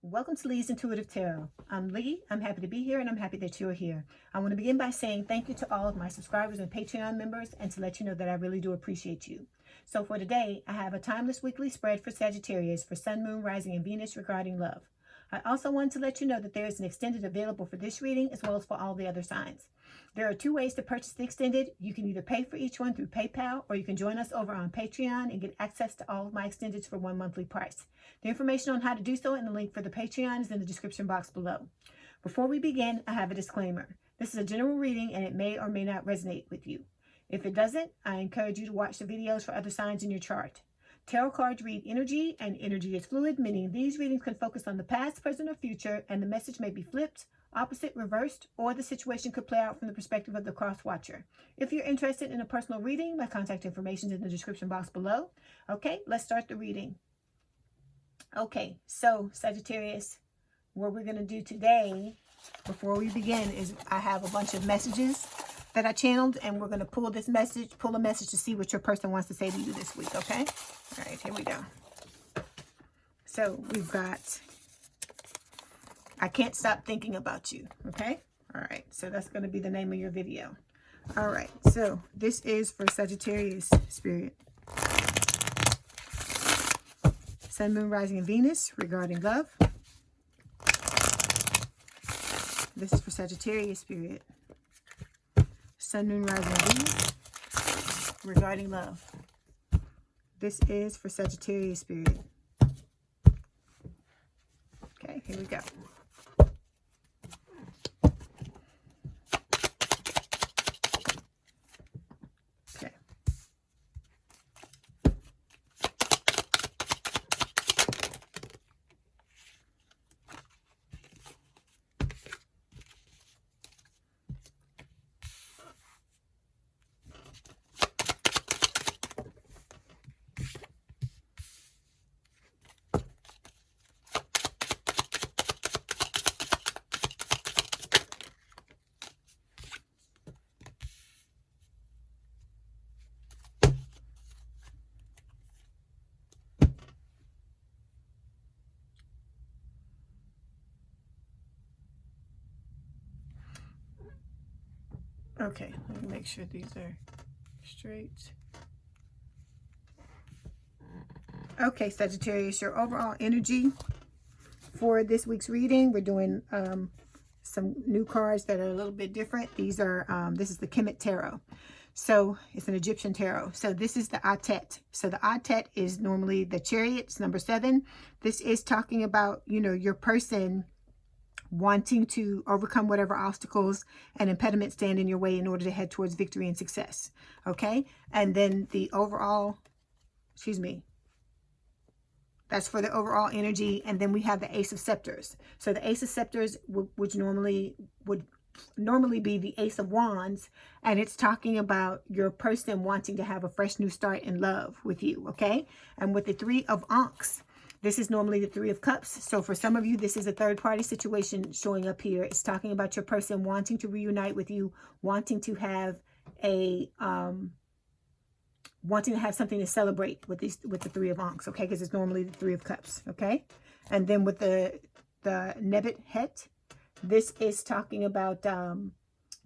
Welcome to Leigh's Intuitive Tarot. I'm Leigh. I'm happy to be here and I'm happy that you're here. I want to begin by saying thank you to all of my subscribers and Patreon members and to let you know that I really do appreciate you. So for today, I have a timeless weekly spread for Sagittarius for Sun, Moon, Rising, and Venus regarding love. I also want to let you know that there is an extended available for this reading as well as for all the other signs. There are two ways to purchase the extended. You can either pay for each one through PayPal or you can join us over on Patreon and get access to all of my extendeds for one monthly price. The information on how to do so and the link for the Patreon is in the description box below. Before we begin, I have a disclaimer. This is a general reading and it may or may not resonate with you. If it doesn't, I encourage you to watch the videos for other signs in your chart. Tarot cards read energy, and energy is fluid, meaning these readings can focus on the past, present, or future, and the message may be flipped, opposite, reversed, or the situation could play out from the perspective of the cross-watcher. If you're interested in a personal reading, my contact information is in the description box below. Okay, let's start the reading. Okay, so Sagittarius, what we're going to do today, before we begin, is I have a bunch of messages that I channeled, and we're going to pull a message to see what your person wants to say to you this week, okay? All right, here we go. So we've got, I can't stop thinking about you, okay? All right, so that's going to be the name of your video. All right, so this is for Sagittarius spirit. Sun, Moon, Rising, and Venus regarding love. This is for Sagittarius spirit. Sun, Moon, Rising, and Venus regarding love. This is for Sagittarius spirit. Okay, here we go. Okay. Okay, let me make sure these are straight. Okay, Sagittarius, your overall energy for this week's reading. We're doing some new cards that are a little bit different. These are, this is the Kemet Tarot. So it's an Egyptian tarot. So this is the Atet. So the Atet is normally the Chariot. It's number 7. This is talking about, you know, your person wanting to overcome whatever obstacles and impediments stand in your way in order to head towards victory and success. Okay. And then the overall, that's for the overall energy. And then we have the Ace of Scepters. So the Ace of Scepters, which would normally be the Ace of Wands, and it's talking about your person wanting to have a fresh new start in love with you. Okay. And with the Three of Ankhs, this is normally the Three of Cups. So for some of you, this is a third-party situation showing up here. It's talking about your person wanting to reunite with you, wanting to have something to celebrate with the Three of Ankhs, okay? Because it's normally the Three of Cups, okay? And then with the Nebet Het, this is talking about the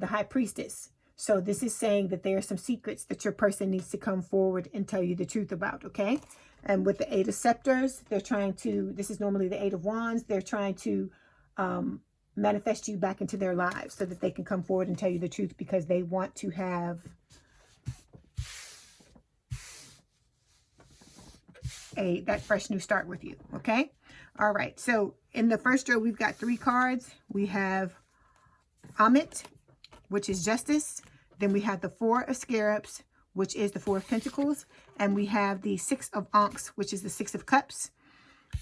High Priestess. So this is saying that there are some secrets that your person needs to come forward and tell you the truth about, okay? And with the Eight of Scepters, they're trying to, this is normally the Eight of Wands, they're trying to manifest you back into their lives so that they can come forward and tell you the truth because they want to have that fresh new start with you, okay? All right, so in the first row, we've got 3 cards. We have Amet, which is justice. Then we have the Four of Scarabs, which is the Four of Pentacles. And we have the Six of Ankhs, which is the Six of Cups.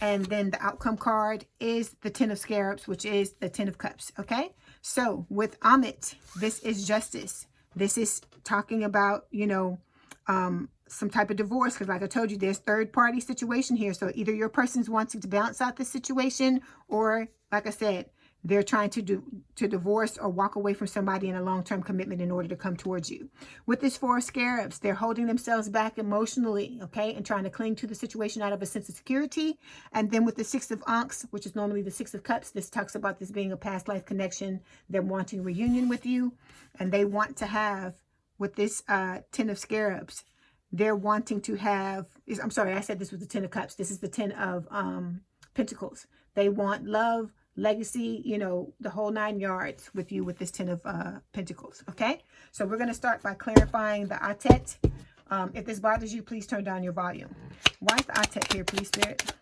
And then the outcome card is the Ten of Scarabs, which is the Ten of Cups. Okay, so with Amet, this is justice. This is talking about, you know, some type of divorce, because like I told you, there's third-party situation here. So either your person's wanting to balance out this situation, or like I said, they're trying to divorce or walk away from somebody in a long-term commitment in order to come towards you. With this Four of Scarabs, they're holding themselves back emotionally, okay, and trying to cling to the situation out of a sense of security. And then with the Six of Ankhs, which is normally the Six of Cups, this talks about this being a past life connection. They're wanting reunion with you, and they want to have, with this Ten of Scarabs, they're wanting to have, I'm sorry, I said this was the Ten of Cups. This is the Ten of Pentacles. They want love, legacy, you know, the whole 9 yards with you with this Ten of Pentacles, okay? So we're going to start by clarifying the Atet. If this bothers you, please turn down your volume. Why is the Atet here, please, Spirit?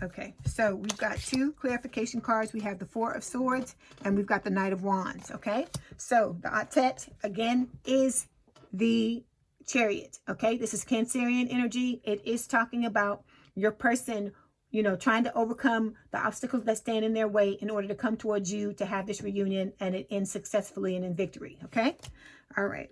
Okay, so we've got 2 clarification cards. We have the Four of Swords, and we've got the Knight of Wands, okay? So the Atet, again, is the Chariot, okay? This is Cancerian energy. It is talking about your person, you know, trying to overcome the obstacles that stand in their way in order to come towards you to have this reunion, and it ends successfully and in victory, okay? All right.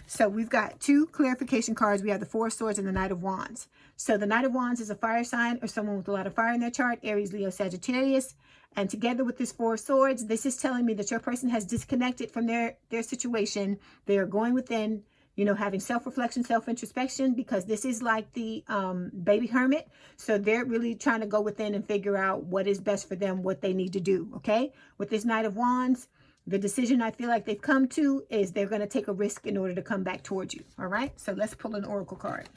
So we've got 2 clarification cards. We have the Four of Swords and the Knight of Wands. So the Knight of Wands is a fire sign or someone with a lot of fire in their chart, Aries, Leo, Sagittarius. And together with this Four of Swords, this is telling me that your person has disconnected from their situation. They are going within, you know, having self-reflection, self-introspection, because this is like the baby hermit. So they're really trying to go within and figure out what is best for them, what they need to do, okay? With this Knight of Wands, the decision I feel like they've come to is they're going to take a risk in order to come back towards you, all right? So let's pull an oracle card.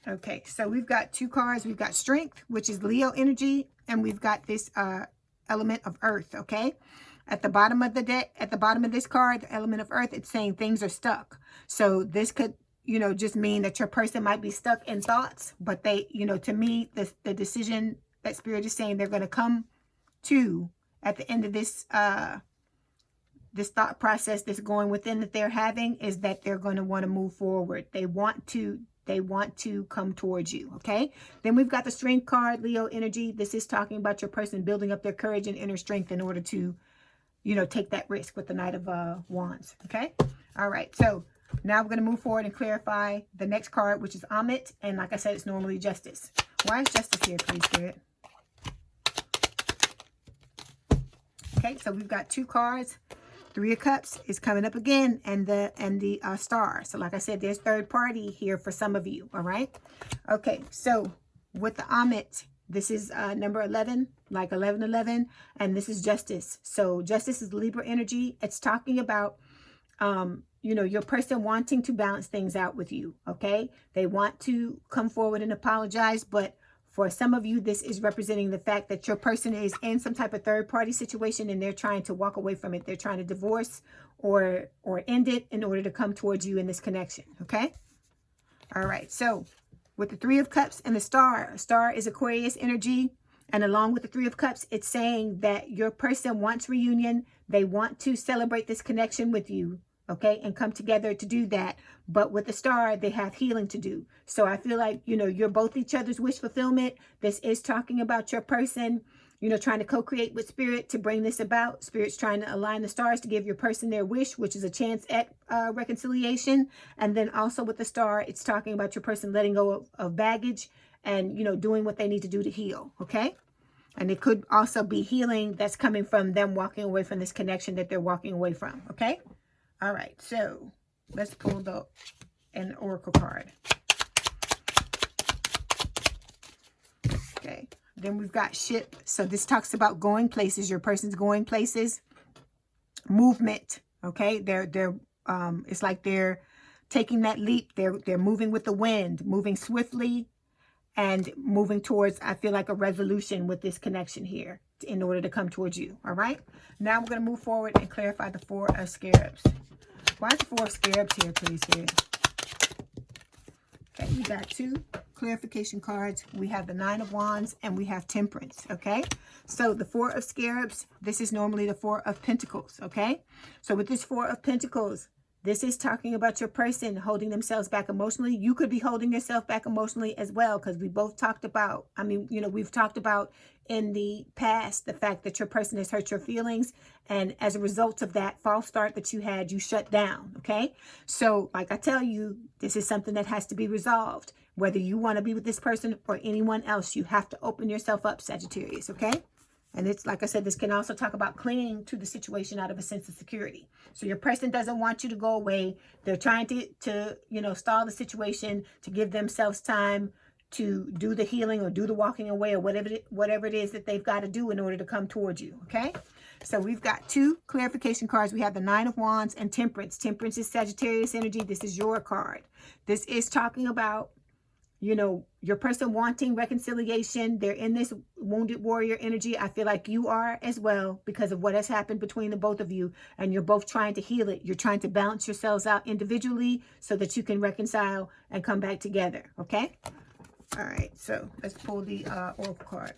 Okay, so we've got 2 cards. We've got Strength, which is Leo energy, and we've got this element of Earth, okay? At the bottom of the deck, at the bottom of this card, the element of Earth, it's saying things are stuck. So this could, you know, just mean that your person might be stuck in thoughts, but they, you know, to me, the decision that Spirit is saying they're going to come to at the end of this, this thought process that's going within that they're having is that they're going to want to move forward. They want to come towards you, okay? Then we've got the Strength card, Leo energy. This is talking about your person building up their courage and inner strength in order to, you know, take that risk with the Knight of Wands, okay? All right, so now we're going to move forward and clarify the next card, which is Amit. And like I said, it's normally Justice. Why is Justice here, please, Spirit? Okay, so we've got 2 cards. 3 of Cups is coming up again, and the Star. So like I said, there's third party here for some of you, all right? Okay, so with the Amit, this is number 11, like 1111, and this is Justice. So Justice is Libra energy. It's talking about, you know, your person wanting to balance things out with you, okay? They want to come forward and apologize, but for some of you, this is representing the fact that your person is in some type of third-party situation and they're trying to walk away from it. They're trying to divorce or end it in order to come towards you in this connection, okay? All right, so with the 3 of Cups and the Star is Aquarius energy. And along with the 3 of Cups, it's saying that your person wants reunion. They want to celebrate this connection with you, okay, and come together to do that. But with the Star, they have healing to do. So I feel like, you know, you're both each other's wish fulfillment. This is talking about your person, you know, trying to co-create with Spirit to bring this about. Spirit's trying to align the stars to give your person their wish, which is a chance at reconciliation. And then also with the Star, it's talking about your person letting go of baggage and, you know, doing what they need to do to heal, okay? And it could also be healing that's coming from them walking away from this connection that they're walking away from, okay? All right, so let's pull an oracle card. Okay, then we've got Ship. So this talks about going places. Your person's going places. Movement. Okay, it's like they're taking that leap. They're moving with the wind, moving swiftly, and moving towards, I feel like, a resolution with this connection here in order to come towards you. All right, now we're going to move forward and clarify the 4 of Scarabs. Why is the 4 of Scarabs here, please, Spirit? Okay, we got 2 clarification cards. We have the 9 of Wands and we have Temperance, okay? So the 4 of Scarabs, this is normally the 4 of Pentacles, okay? So with this 4 of Pentacles, This is talking about your person holding themselves back emotionally. You could be holding yourself back emotionally as well, because we both talked about, we've talked about in the past the fact that your person has hurt your feelings. And as a result of that false start that you had, you shut down. Okay. So like I tell you, this is something that has to be resolved. Whether you want to be with this person or anyone else, you have to open yourself up, Sagittarius. Okay. And it's like I said, this can also talk about clinging to the situation out of a sense of security. So your person doesn't want you to go away. They're trying to stall the situation, to give themselves time to do the healing or do the walking away or whatever it is that they've got to do in order to come towards you. Okay. So we've got two clarification cards. We have the Nine of Wands and Temperance. Temperance is Sagittarius energy. This is your card. This is talking about, your person wanting reconciliation. They're in this wounded warrior energy. I feel like you are as well, because of what has happened between the both of you, and you're both trying to heal it. You're trying to balance yourselves out individually so that you can reconcile and come back together. Okay. All right. So let's pull the Oracle card.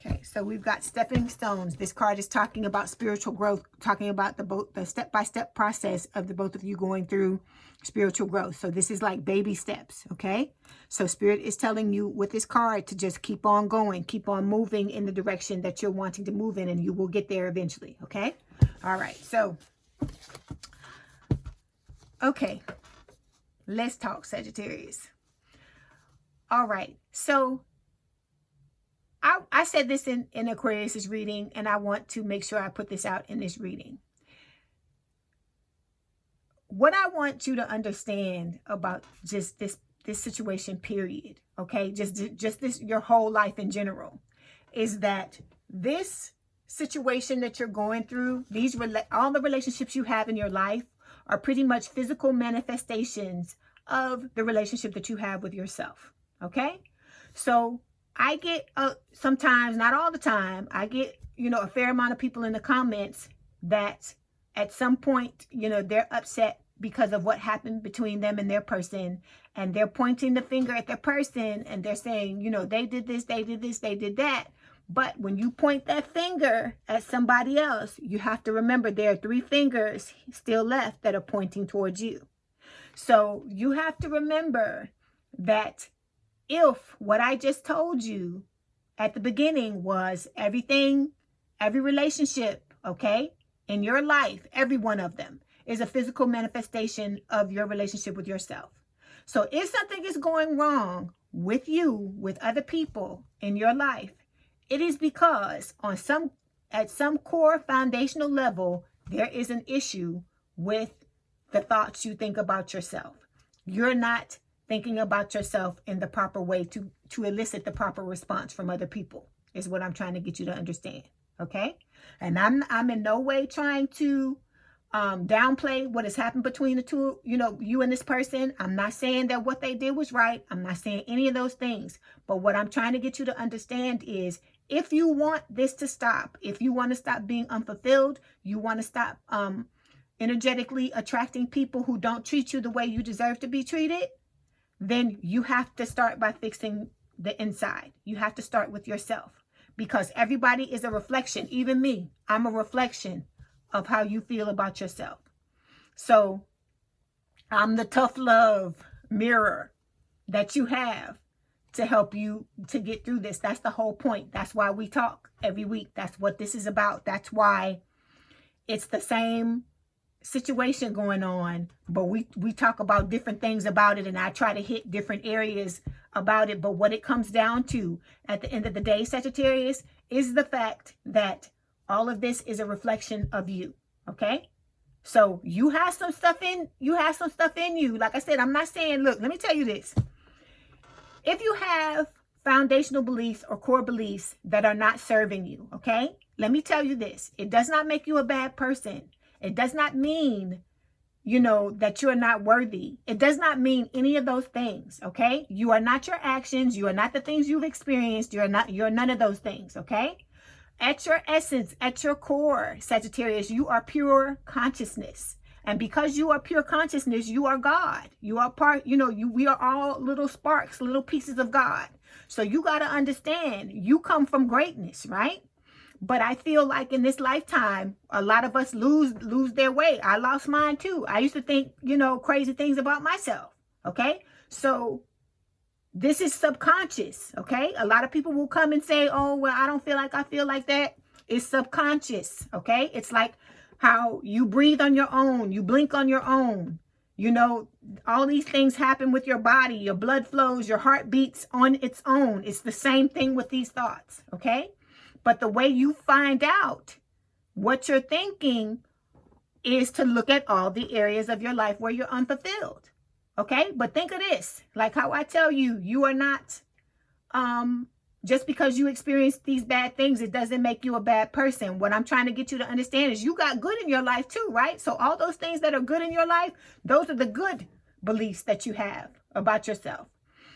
Okay, so we've got stepping stones. This card is talking about spiritual growth, talking about the step-by-step process of the both of you going through spiritual growth. So this is like baby steps, okay? So Spirit is telling you with this card to just keep on going, keep on moving in the direction that you're wanting to move in, and you will get there eventually, okay? All right, so, okay, let's talk, Sagittarius. All right, so I said this in Aquarius's reading, and I want to make sure I put this out in this reading. What I want you to understand about just this situation, period, okay, just this, your whole life in general, is that this situation that you're going through, all the relationships you have in your life are pretty much physical manifestations of the relationship that you have with yourself, okay? So I get sometimes, not all the time, I get, a fair amount of people in the comments that at some point, they're upset because of what happened between them and their person, and they're pointing the finger at their person, and they're saying, they did this, they did this, they did that. But when you point that finger at somebody else, you have to remember there are 3 fingers still left that are pointing towards you. So you have to remember that if what I just told you at the beginning was every relationship, okay, in your life, every one of them is a physical manifestation of your relationship with yourself. So if something is going wrong with you, with other people in your life, it is because at some core foundational level, there is an issue with the thoughts you think about yourself. You're not thinking about yourself in the proper way to elicit the proper response from other people, is what I'm trying to get you to understand, okay? And I'm in no way trying to downplay what has happened between the two, you and this person. I'm not saying that what they did was right. I'm not saying any of those things. But what I'm trying to get you to understand is, if you want this to stop, if you want to stop being unfulfilled, you want to stop energetically attracting people who don't treat you the way you deserve to be treated, then you have to start by fixing the inside. You have to start with yourself, because everybody is a reflection. Even me, I'm a reflection of how you feel about yourself. So I'm the tough love mirror that you have to help you to get through this. That's the whole point. That's why we talk every week. That's what this is about. That's why it's the same situation going on, but we talk about different things about it, and I try to hit different areas about it. But what it comes down to at the end of the day, Sagittarius, is the fact that all of this is a reflection of you, okay? So you have some stuff in you. Like I said, I'm not saying, look, let me tell you this. If you have foundational beliefs or core beliefs that are not serving you, okay? Let me tell you this. It does not make you a bad person. It does not mean, that you're not worthy. It does not mean any of those things, okay? You are not your actions. You are not the things you've experienced. You're none of those things, okay? At your essence, at your core, Sagittarius, you are pure consciousness. And because you are pure consciousness, you are God. You are part, we are all little sparks, little pieces of God. So you got to understand, you come from greatness, right? But I feel like in this lifetime, a lot of us lose their way. I lost mine too. I used to think, crazy things about myself. Okay. So this is subconscious. Okay. A lot of people will come and say, oh, well, I don't feel like I feel like that. It's subconscious. Okay. It's like how you breathe on your own. You blink on your own. All these things happen with your body. Your blood flows, your heart beats on its own. It's the same thing with these thoughts. Okay. But the way you find out what you're thinking is to look at all the areas of your life where you're unfulfilled. Okay. But think of this, like how I tell you, you are not, just because you experience these bad things, it doesn't make you a bad person. What I'm trying to get you to understand is you got good in your life too, right? So all those things that are good in your life, those are the good beliefs that you have about yourself.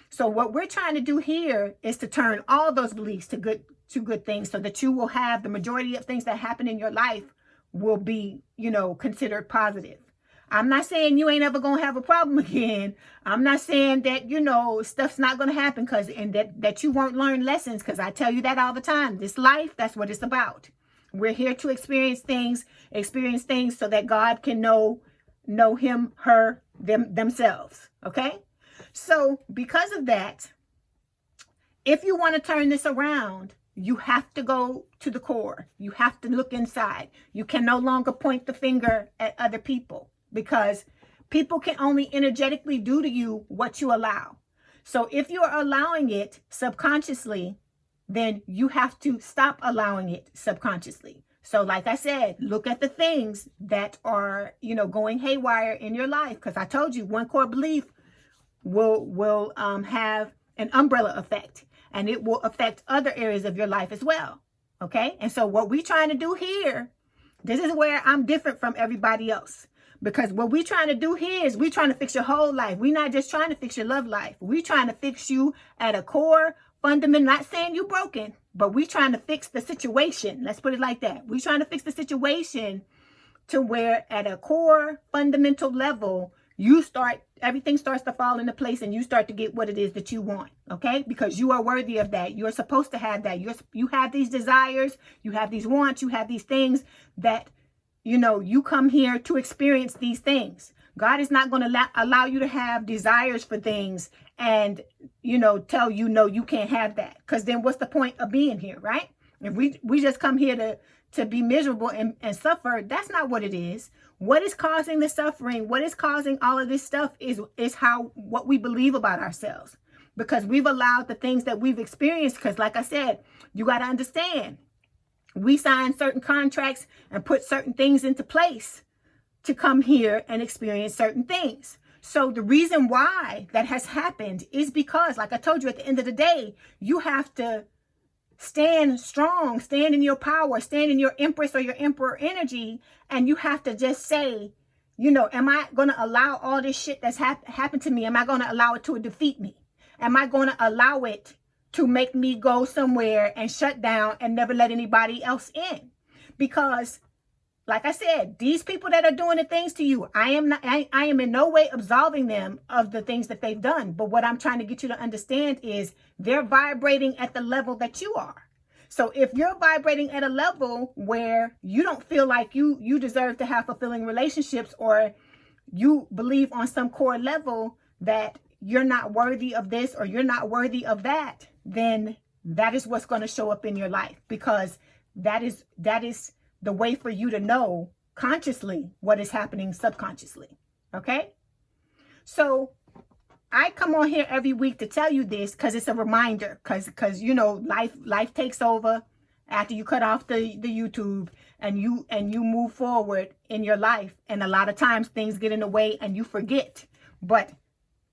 So what we're trying to do here is to turn all those beliefs to good things, so that you will have the majority of things that happen in your life will be, considered positive. I'm not saying you ain't ever going to have a problem again. I'm not saying that, stuff's not going to happen and that you won't learn lessons, because I tell you that all the time. This life, that's what it's about. We're here to experience things so that God can know him, her, themselves. Okay. So because of that, if you want to turn this around, you have to go to the core. You have to look inside. You can no longer point the finger at other people, because people can only energetically do to you what you allow. So if you're allowing it subconsciously, then you have to stop allowing it subconsciously. So like I said, look at the things that are, going haywire in your life. Because I told you, one core belief will have an umbrella effect, and it will affect other areas of your life as well. Okay. And so what we're trying to do here, this is where I'm different from everybody else, because what we're trying to do here is we're trying to fix your whole life. We're not just trying to fix your love life. We're trying to fix you at a core fundamental, not saying you're broken, but we're trying to fix the situation. Let's put it like that. We're trying to fix the situation to where at a core fundamental level, everything starts to fall into place, and you start to get what it is that you want. Okay. Because you are worthy of that. You're supposed to have that. You have these desires, you have these wants, you have these things that, you come here to experience these things. God is not going to allow you to have desires for things and, tell you, no, you can't have that. Because then what's the point of being here, right? If we just come here to be miserable and suffer, that's not what it is. What is causing the suffering, what is causing all of this stuff is what we believe about ourselves. Because we've allowed the things that we've experienced, because like I said, you got to understand, we sign certain contracts and put certain things into place to come here and experience certain things. So the reason why that has happened is because, like I told you, at the end of the day, you have to stand strong, stand in your power, stand in your empress or your emperor energy. And you have to just say, am I going to allow all this shit that's happened to me? Am I going to allow it to defeat me? Am I going to allow it to make me go somewhere and shut down and never let anybody else in? Because like I said, these people that are doing the things to you, I am in no way absolving them of the things that they've done. But what I'm trying to get you to understand is they're vibrating at the level that you are. So if you're vibrating at a level where you don't feel like you deserve to have fulfilling relationships, or you believe on some core level that you're not worthy of this or you're not worthy of that, then that is what's going to show up in your life, because that is the way for you to know consciously what is happening subconsciously. Okay. So I come on here every week to tell you this because it's a reminder, because life takes over after you cut off the YouTube and you move forward in your life. And a lot of times things get in the way and you forget. But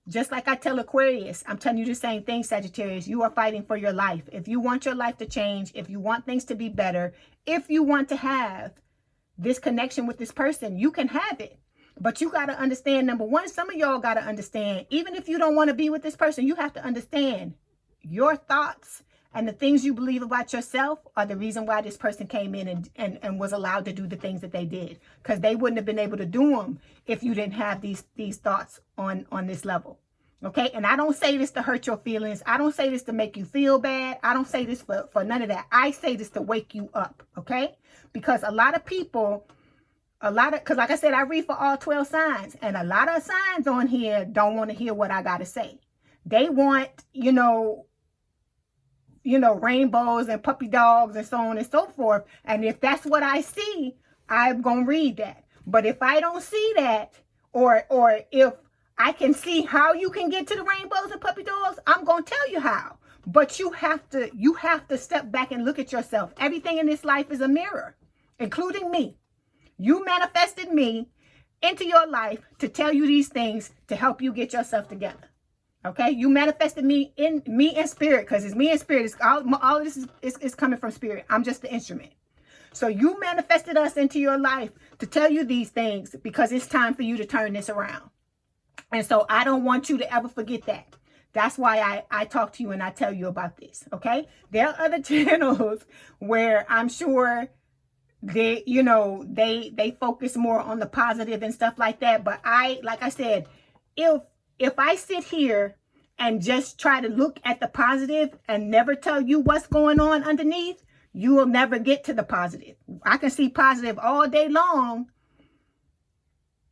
just like I tell Aquarius, I'm telling you the same thing, Sagittarius. You are fighting for your life. If you want your life to change, if you want things to be better, if you want to have this connection with this person, you can have it. But you got to understand, number one, some of y'all got to understand, even if you don't want to be with this person, you have to understand your thoughts and the things you believe about yourself are the reason why this person came in and was allowed to do the things that they did. Because they wouldn't have been able to do them if you didn't have these thoughts on this level. Okay, and I don't say this to hurt your feelings. I don't say this to make you feel bad. I don't say this for none of that. I say this to wake you up, okay? Because a lot of people, because like I said, I read for all 12 signs, and a lot of signs on here don't want to hear what I got to say. They want, rainbows and puppy dogs and so on and so forth. And if that's what I see, I'm going to read that. But if I don't see that, or if I can see how you can get to the rainbows and puppy dogs, I'm going to tell you how. But you have to step back and look at yourself. Everything in this life is a mirror, including me. You manifested me into your life to tell you these things to help you get yourself together. Okay? You manifested me in spirit, because it's me in spirit. It's all of this is coming from spirit. I'm just the instrument. So you manifested us into your life to tell you these things because it's time for you to turn this around. And so I don't want you to ever forget that. That's why I talk to you and I tell you about this, okay? There are other channels where I'm sure they focus more on the positive and stuff like that. But like I said, if I sit here and just try to look at the positive and never tell you what's going on underneath, you will never get to the positive. I can see positive all day long.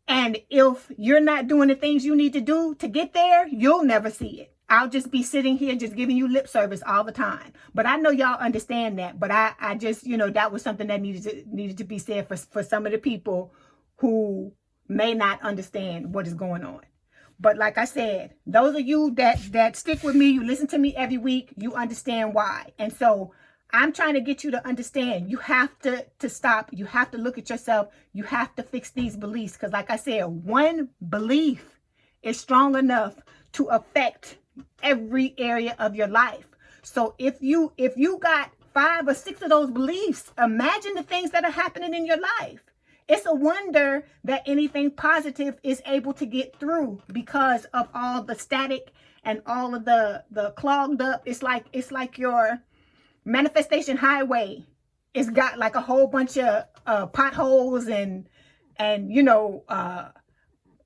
And if you're not doing the things you need to do to get there, you'll never see it. I'll just be sitting here just giving you lip service all the time. But I know y'all understand that. But I just, that was something that needed to be said for some of the people who may not understand what is going on. But like I said, those of you that stick with me, you listen to me every week, you understand why. And so I'm trying to get you to understand. You have to stop. You have to look at yourself. You have to fix these beliefs. Because like I said, one belief is strong enough to affect every area of your life. So if you got 5 or 6 of those beliefs, imagine the things that are happening in your life. It's a wonder that anything positive is able to get through because of all the static and all of the clogged up. It's like your manifestation highway. It's got like a whole bunch of potholes and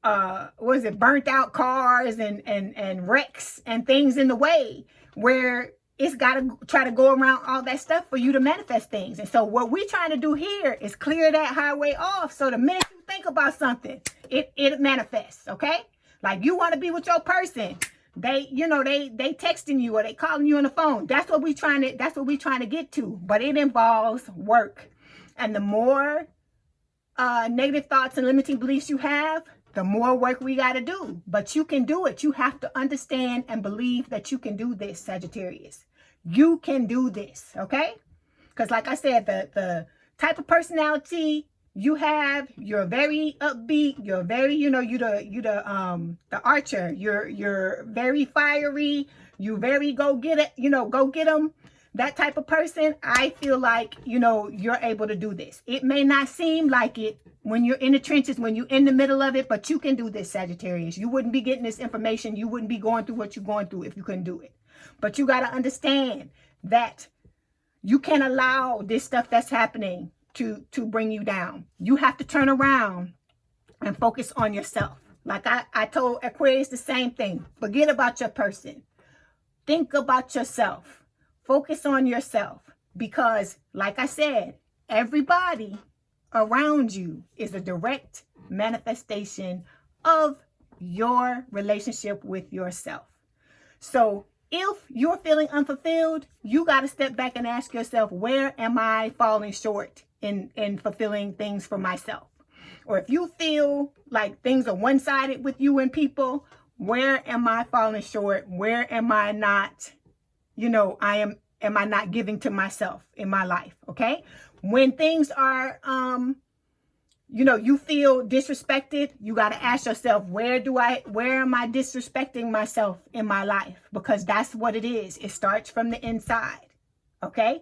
burnt out cars and wrecks and things in the way, where it's got to try to go around all that stuff for you to manifest things. And so what we're trying to do here is clear that highway off, so the minute you think about something, it manifests. Okay, like you want to be with your person, they texting you or they calling you on the phone. That's what we trying to get to. But it involves work. And the more negative thoughts and limiting beliefs you have, the more work we got to do. But you can do it. You have to understand and believe that you can do this, Sagittarius. You can do this, okay? Because like I said, the type of personality you have, you're very upbeat, you're very, you the archer, you're very fiery, you very go get it, go get them. That type of person, I feel like, you're able to do this. It may not seem like it when you're in the trenches, when you're in the middle of it, but you can do this, Sagittarius. You wouldn't be getting this information. You wouldn't be going through what you're going through if you couldn't do it. But you got to understand that you can't allow this stuff that's happening to bring you down. You have to turn around and focus on yourself. Like I told Aquarius the same thing. Forget about your person. Think about yourself. Focus on yourself, because like I said, everybody around you is a direct manifestation of your relationship with yourself. So if you're feeling unfulfilled, you got to step back and ask yourself, where am I falling short in fulfilling things for myself? Or if you feel like things are one-sided with you and people, where am I falling short? Where am I not, am I not giving to myself in my life? Okay. When things are, you feel disrespected, you got to ask yourself, where am I disrespecting myself in my life? Because that's what it is. It starts from the inside. Okay.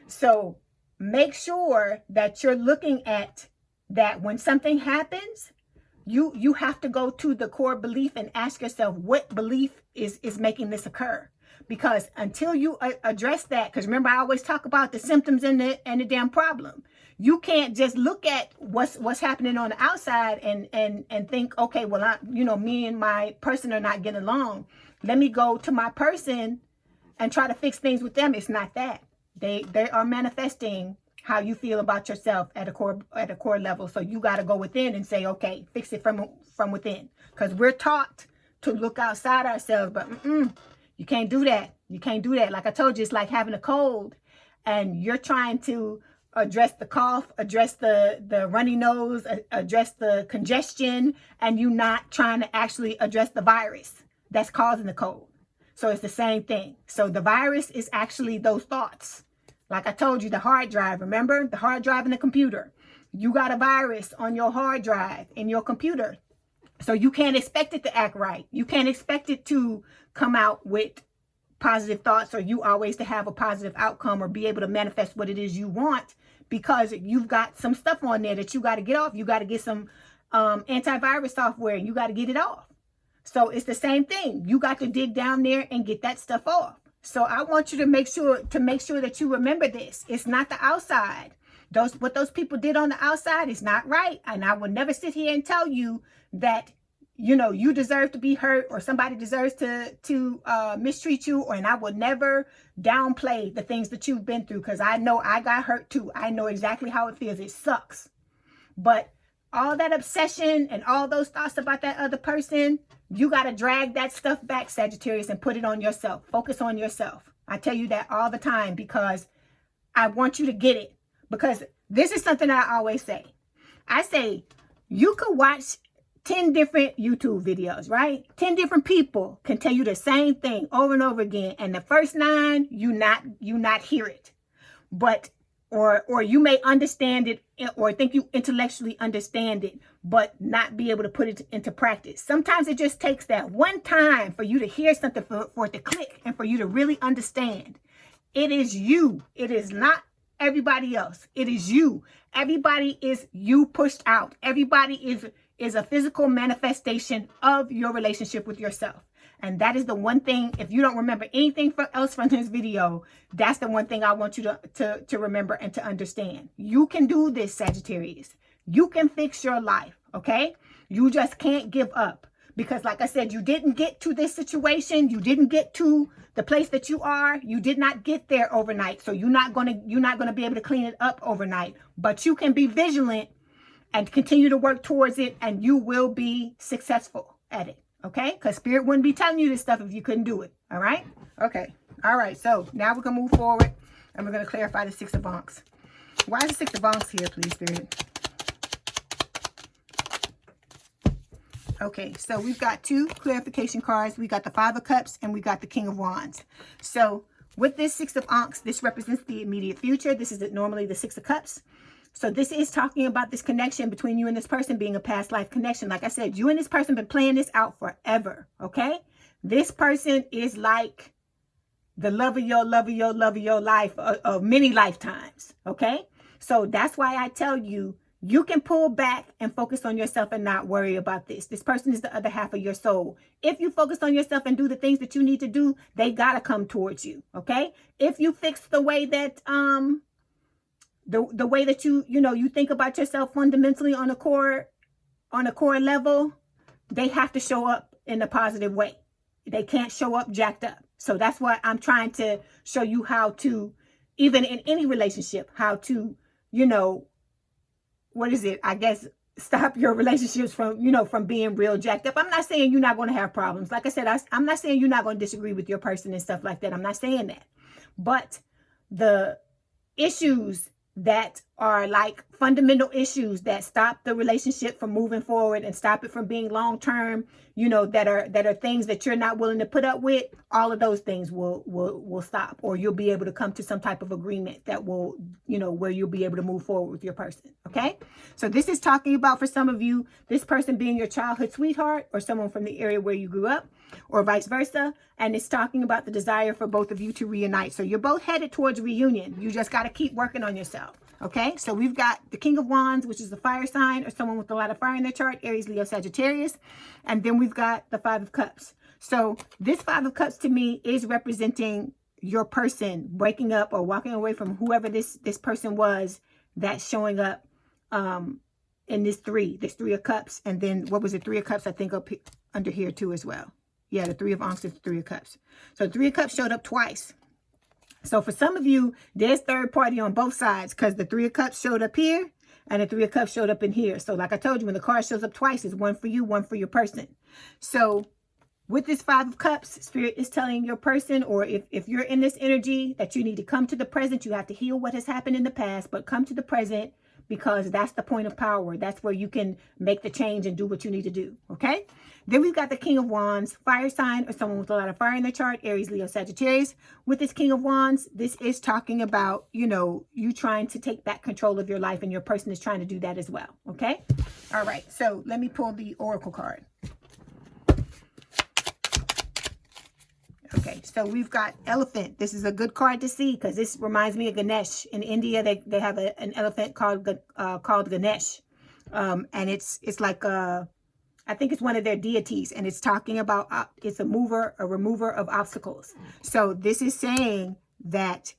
So make sure that you're looking at that. When something happens, you have to go to the core belief and ask yourself, what belief is making this occur? Because until you address that, because remember, I always talk about the symptoms and the damn problem. You can't just look at what's happening on the outside and think, okay, well, me and my person are not getting along. Let me go to my person and try to fix things with them. It's not that. They are manifesting how you feel about yourself at a core level. So you got to go within and say, okay, fix it from within. Because we're taught to look outside ourselves, but you can't do that. You can't do that. Like I told you, it's like having a cold and you're trying to address the cough, address the runny nose, address the congestion, and you're not trying to actually address the virus that's causing the cold. So it's the same thing. So the virus is actually those thoughts. Like I told you, the hard drive, remember? The hard drive in the computer. You got a virus on your hard drive in your computer. So you can't expect it to act right. You can't expect it to come out with positive thoughts, or you always to have a positive outcome or be able to manifest what it is you want, because you've got some stuff on there that you got to get off. You got to get some antivirus software and you got to get it off. So it's the same thing. You got to dig down there and get that stuff off. So I want you to make sure that you remember this. It's not the outside. What those people did on the outside is not right. And I will never sit here and tell you that, you deserve to be hurt or somebody deserves to mistreat you. And I will never downplay the things that you've been through, because I know I got hurt too. I know exactly how it feels. It sucks. But all that obsession and all those thoughts about that other person, you got to drag that stuff back, Sagittarius, and put it on yourself. Focus on yourself. I tell you that all the time because I want you to get it. Because this is something I always say. I say, you could watch 10 different YouTube videos, right? 10 different people can tell you the same thing over and over again. And the first 9, you not hear it. But or you may understand it or think you intellectually understand it, but not be able to put it into practice. Sometimes it just takes that one time for you to hear something, for it to click and for you to really understand. It is you. It is not everybody else. It is you. Everybody is you pushed out. Everybody is a physical manifestation of your relationship with yourself. And that is the one thing, if you don't remember anything else from this video, that's the one thing I want you to remember and to understand. You can do this, Sagittarius. You can fix your life, okay? You just can't give up. Because like I said, you didn't get to this situation. You didn't get to the place that you are. You did not get there overnight. So you're not gonna be able to clean it up overnight. But you can be vigilant and continue to work towards it, and you will be successful at it. Okay, because Spirit wouldn't be telling you this stuff if you couldn't do it. All right. Okay. All right. So now we're going to move forward and we're going to clarify the 6 of Wands. Why is the 6 of Wands here, please, Spirit? Okay. So we've got 2 clarification cards. We got the 5 of Cups and we got the King of Wands. So with this 6 of Wands, this represents the immediate future. This is normally the 6 of Cups. So this is talking about this connection between you and this person being a past life connection. Like I said, you and this person been playing this out forever, okay? This person is like the love of your life of many lifetimes, okay? So that's why I tell you, you can pull back and focus on yourself and not worry about this. This person is the other half of your soul. If you focus on yourself and do the things that you need to do, they got to come towards you, okay? If you fix the way that, the way that you think about yourself fundamentally on a core level, they have to show up in a positive way. They can't show up jacked up. So that's why I'm trying to show you how to, even in any relationship, how to, stop your relationships from being real jacked up. I'm not saying you're not going to have problems. Like I said, I'm not saying you're not going to disagree with your person and stuff like that. I'm not saying that. But the issues that are like fundamental issues that stop the relationship from moving forward and stop it from being long-term, that are things that you're not willing to put up with, all of those things will stop, or you'll be able to come to some type of agreement that will, where you'll be able to move forward with your person. Okay. So this is talking about, for some of you, this person being your childhood sweetheart or someone from the area where you grew up, or vice versa. And it's talking about the desire for both of you to reunite. So you're both headed towards reunion. You just got to keep working on yourself. Okay, so we've got the King of Wands, which is the fire sign or someone with a lot of fire in their chart, Aries, Leo, Sagittarius. And then we've got the 5 of Cups. So this 5 of Cups to me is representing your person breaking up or walking away from whoever this person was that's showing up in this 3 of Cups. And then what was it? 3 of Cups, I think, up under here too as well. Yeah, the 3 of Ankhs is the 3 of Cups. So 3 of Cups showed up twice. So for some of you, there's third party on both sides, because the 3 of Cups showed up here and the 3 of Cups showed up in here. So like I told you, when the card shows up twice, it's one for you, one for your person. So with this 5 of Cups, Spirit is telling your person, or if you're in this energy, that you need to come to the present. You have to heal what has happened in the past, but come to the present, because that's the point of power. That's where you can make the change and do what you need to do, okay? Then we've got the King of Wands, fire sign, or someone with a lot of fire in their chart, Aries, Leo, Sagittarius. With this King of Wands, this is talking about, you know, you trying to take back control of your life, and your person is trying to do that as well, okay? All right, so let me pull the Oracle card. Okay, so we've got Elephant. This is a good card to see, because this reminds me of Ganesh. In India, they have an elephant called Ganesh. And it's like, I think it's one of their deities. And it's talking about, it's a remover of obstacles. So this is saying that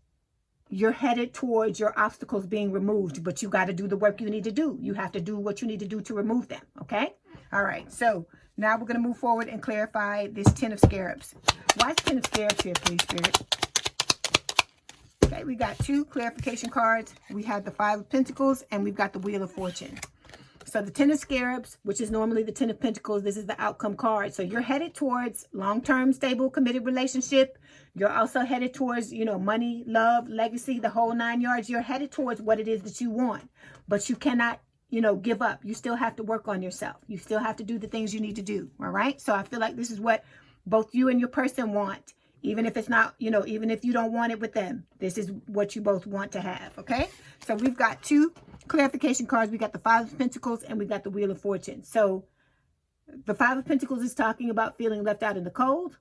you're headed towards your obstacles being removed, but you got to do the work you need to do. You have to do what you need to do to remove them, okay? All right, so now we're going to move forward and clarify this 10 of Scarabs. Why is 10 of Scarabs here, please, Spirit? Okay, we got 2 clarification cards. We have the 5 of Pentacles, and we've got the Wheel of Fortune. So the 10 of Scarabs, which is normally the 10 of Pentacles, this is the outcome card. So you're headed towards long-term, stable, committed relationship. You're also headed towards, you know, money, love, legacy, the whole 9 yards. You're headed towards what it is that you want, but you cannot, you know, give up. You still have to work on yourself. You still have to do the things you need to do. All right. So I feel like this is what both you and your person want, even if it's not, you know, even if you don't want it with them. This is what you both want to have. Okay. So we've got 2 clarification cards. We got the 5 of Pentacles, and we got the Wheel of Fortune. So the 5 of Pentacles is talking about feeling left out in the cold.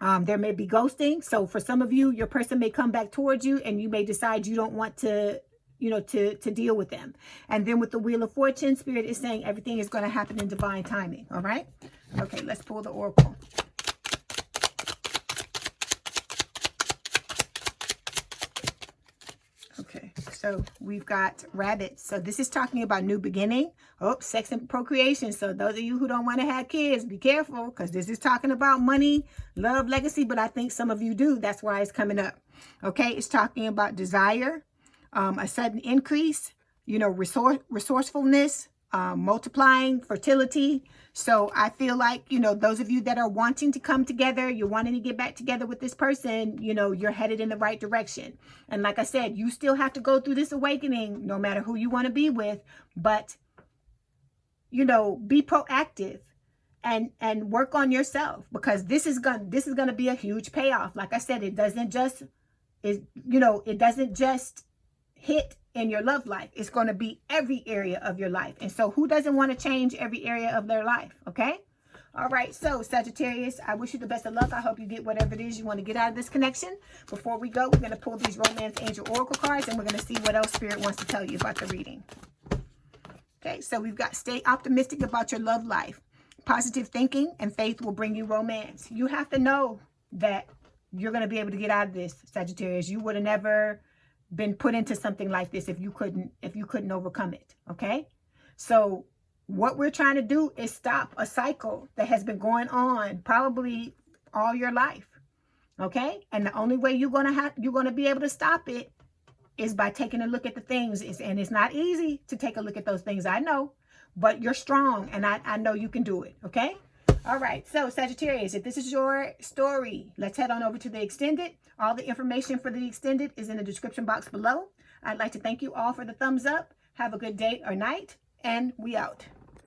There may be ghosting. So for some of you, your person may come back towards you, and you may decide you don't want to, you know, to deal with them. And then with the Wheel of Fortune, Spirit is saying everything is going to happen in divine timing. All right. Okay, let's pull the Oracle. Okay, so we've got rabbits. So this is talking about new beginning. Oh, sex and procreation. So those of you who don't want to have kids, be careful, because this is talking about money, love, legacy. But I think some of you do. That's why it's coming up. Okay, it's talking about desire, a sudden increase, you know, resourcefulness, multiplying, fertility. So I feel like, you know, those of you that are wanting to come together, you're wanting to get back together with this person, you know, you're headed in the right direction. And like I said, you still have to go through this awakening, no matter who you want to be with, but, you know, be proactive and work on yourself, because this is going to be a huge payoff. Like I said, it doesn't just hit in your love life. It's going to be every area of your life. And so who doesn't want to change every area of their life? Okay. All right. So Sagittarius, I wish you the best of luck. I hope you get whatever it is you want to get out of this connection. Before we go, we're going to pull these Romance Angel Oracle cards, and we're going to see what else Spirit wants to tell you about the reading. Okay. So we've got stay optimistic about your love life. Positive thinking and faith will bring you romance. You have to know that you're going to be able to get out of this, Sagittarius. You would have never been put into something like this if you couldn't overcome it. Okay. So what we're trying to do is stop a cycle that has been going on probably all your life. Okay. And the only way you're going to be able to stop it is by taking a look at the things. And it's not easy to take a look at those things. I know, but you're strong, and I know you can do it. Okay. All right. So Sagittarius, if this is your story, let's head on over to the extended. All the information for the extended is in the description box below. I'd like to thank you all for the thumbs up. Have a good day or night, and we out.